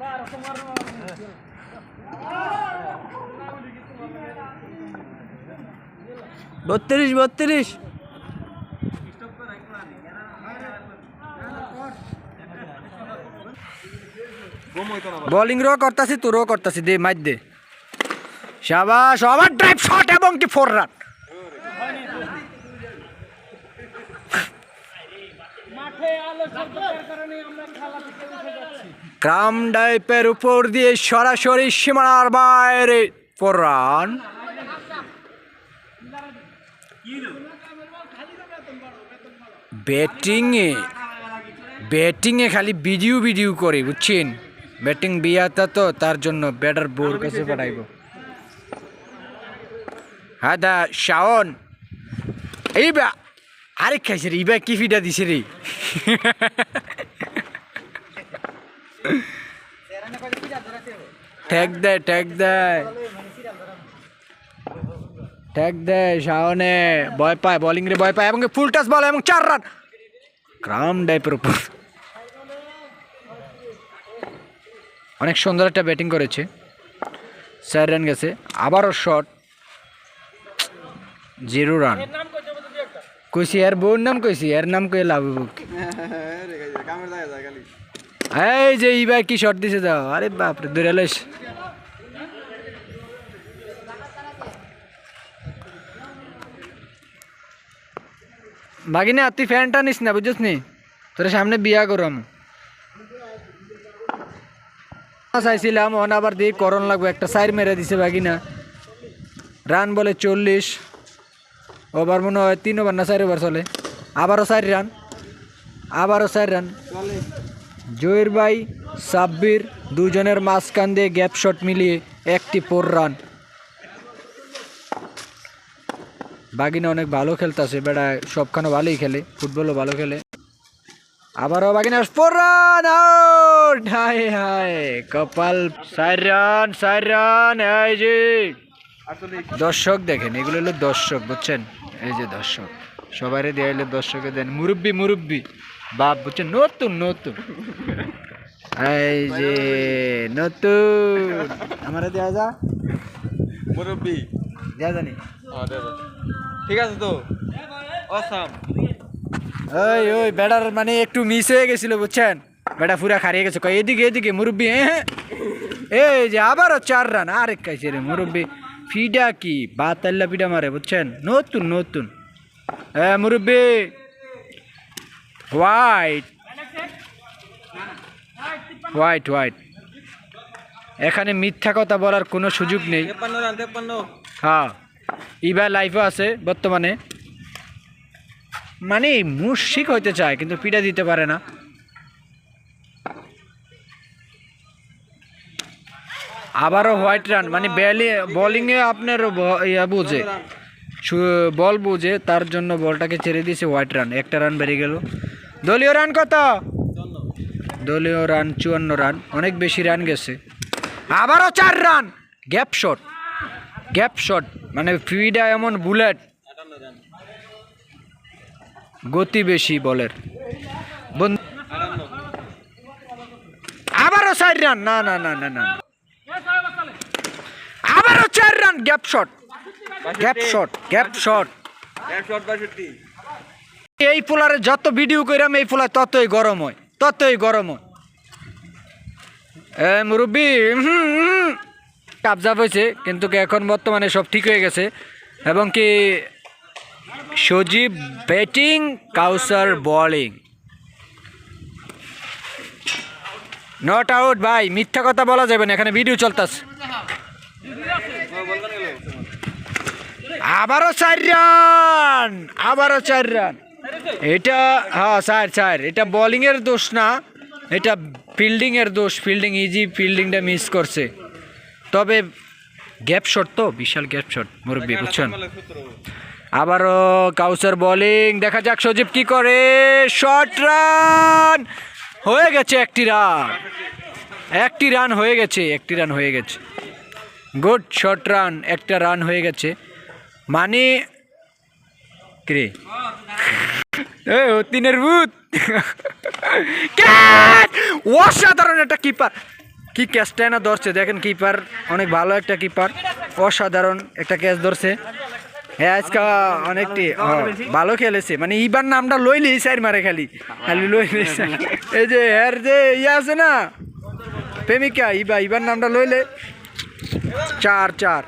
32 bowling rho করতেছি, তো rho করতেছি, দে মার দে। শাবাশ, ওভার ড্রাইভ শট এবং কি 4 রান। ক্রাম ডাইপের উপর দিয়ে সরাসরি সীমানার বাইরে 4 রান। ব্যাটিংয়ে খালি ভিডিও করে, বুঝছেন? ব্যাটিং বিয়াতা তো, তার জন্য ব্যাটার বোর কাছে পাঠাইব। হ্যাঁ দা শাওন, এইবা আরে খাইছে রে, এইবা কি ফিডা দিছে রে। ট্যাগ দেয় শাওনে, ভয় পায়, বোলিং রে ভয় পায় এবং ফুল টাচ বল এবং 4 রান। ক্রাম ডাইপের উপর অনেক সুন্দর একটা ব্যাটিং করেছে, 4 রান গেছে। আবারও শট, 0 রান। কইছি এর বউর নাম, কইছি এর নাম কই লাভ। এই যে এই ভাই কি শট দিছে দাও, আরে বাপরে ধরে লইস। বাগিনা তুই ফ্যানটা নিস না, বুঝছিস নি? তোর সামনে বিয়া করম চাইছিলাম, অন আবার দিয়ে করণ লাগবে, একটা সাইড মেরে দিছে বাগিনা। রান বলে 40, ওভার মনে হয় 3 ওভার না 4 ওভার চলে। আবারও 4 রান। জহির ভাই, সাব্বির দুজনের মাঝখান দিয়ে গ্যাপ শট মিলিয়ে একটি 4 রান। বাগিনা অনেক ভালো খেলতেছে, বেড়া সবখানে ভালোই খেলে, ফুটবলও ভালো খেলে। আবারও বাগিনা 4 রান আউট। হায় কপাল। 4 রান। এই যে দর্শক দেখেন, এগুলো হলো দর্শক, বুঝছেন? এই যে দর্শক, সবাই দেওয়া হলো দর্শকে দেন। মুরব্বি বাপ, বুঝছেন? নতুন এই যে নতুন আমার দেওয়া যা মুরব্বি দেওয়া জানি, ঠিক আছে তো। ওই বেড়ার মানে একটু মিস হয়ে গেছিল, বুঝছেন? বেটা পুরা হারিয়ে গেছে, কয় এদিকে মুরব্বি। এই যে আবারও 4 রান। আরেক কাছে রে মুরব্বি, ফিডা কি বাতাল্লা পিডা মারে, বুঝছেন? নতুন মুরব্বি। হোয়াইট এখানে মিথ্যা কথা বলার কোনো সুযোগ নেই। হ্যাঁ, ইবা লাইফও আছে বর্তমানে, মানে মুশিক হইতে চায় কিন্তু পিডা দিতে পারে না। আবারও হোয়াইট রান, মানে বোলিংয়ে আপনার বুঝে, বল বুঝে, তার জন্য বলটাকে ছেড়ে দিয়েছে। হোয়াইট রান, 1টা রান বেড়ে গেল। দলীয় রান কত? দলীয় রান 54 রান, অনেক বেশি রান গেছে। আবারও 4 রান। গ্যাপ শট মানে ফিডা এমন বুলেট, গতি বেশি বলের। আবারও 4 রান। না আবারও 4 রান। Gap shot. এই পোলারে যত ভিডিও কইরাম, এই পোলা ততই গরম হয়। মুরব্বি কাবজাব হয়েছে, কিন্তু এখন বর্তমানে সব ঠিক হয়ে গেছে। এবং কি Sajib batting, Kausar bowling. Not out ভাই, মিথ্যা কথা বলা যাবে না, এখানে ভিডিও চলতেছে। আবারও 4 রান। এটা হ্যাঁ 4। এটা বোলিং এর দোষ না, এটা ফিল্ডিং এর দোষ। ফিল্ডিংটা মিস করছে। তবে গ্যাপ শট তো, বিশাল গ্যাপ শট মুরব্বি, বুঝছেন? আবারও কাউসার বোলিং, দেখা যাক সজীব কি করে। শর্ট রান হয়ে গেছে, 1টি রান হয়ে গেছে। গুড শর্ট রান, 1টা রান হয়ে গেছে। মানে কে তিনের বুথ, অসাধারণ একটা কিপার। কি ক্যাচটা না ধরছে দেখেন, কিপার অনেক ভালো একটা কিপার, অসাধারণ একটা ক্যাচ ধরছে। হ্যাঁ আজকে অনেকটি ভালো খেলেছে, মানে ইবার নামটা লইলি সাইড মারে খালি খালি লইলি। এই যে এর যে ইয়ে আছে না প্রেমিকা, ইবার নামটা লইলে 4-4।